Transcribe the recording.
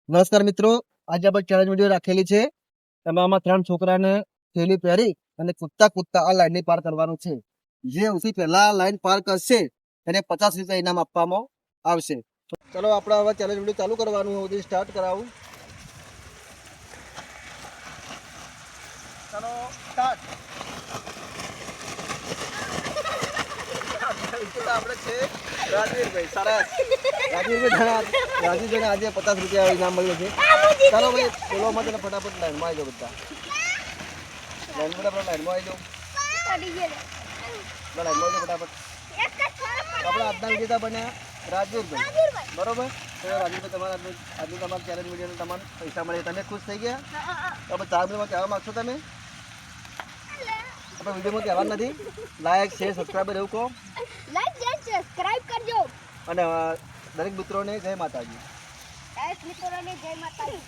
નમસ્કાર મિત્રો, આજે આપણે ચેલેન્જ વિડીયો રાખેલી છે. તમે આમાં 3 છોકરાને થેલી પહેરી અને કૂદતા કૂદતા આ લાઈનને પાર કરવાનું છે. જે સૌથી પહેલા લાઈન પાર કરશે એને 50 રૂપિયા ઇનામ આપવામાં આવશે. ચલો આપણે હવે ચેલેન્જ વિડીયો ચાલુ કરવાનું હું સ્ટાર્ટ કરાવું. ચલો સ્ટાર્ટ. આપણે છે રાજવીરભાઈ. સરસ રાજવીરભાઈ આજે 50 રૂપિયા ઇનામ મળ્યું છે. ચાલો ભાઈ બોલવા માટે ફટાફટ લાઈનમાં આવી જાઓ. બધા લાઈનમાં આવી જાઓ. ફટાફટ. આપણે આજના વિજેતા બન્યા રાજવીરભાઈ. બરોબર. તો રાજવીરભાઈ તમારા આજનું તમારા ચેલેન્જ વિડીયોને તમારે પૈસા મળે. તમે ખુશ થઈ ગયા? આપણે 4 મિનિટમાં કહેવા માગશો તમે? આપણે વિડીયોમાં કહેવાનું નથી. લાઈક શેર સબસ્ક્રાઈબર એવું કહો. લાઈક શેર સબસ્ક્રાઇબ કરજો અને દરેક મિત્રોને જય માતાજી. દરેક મિત્રોને જય માતાજી.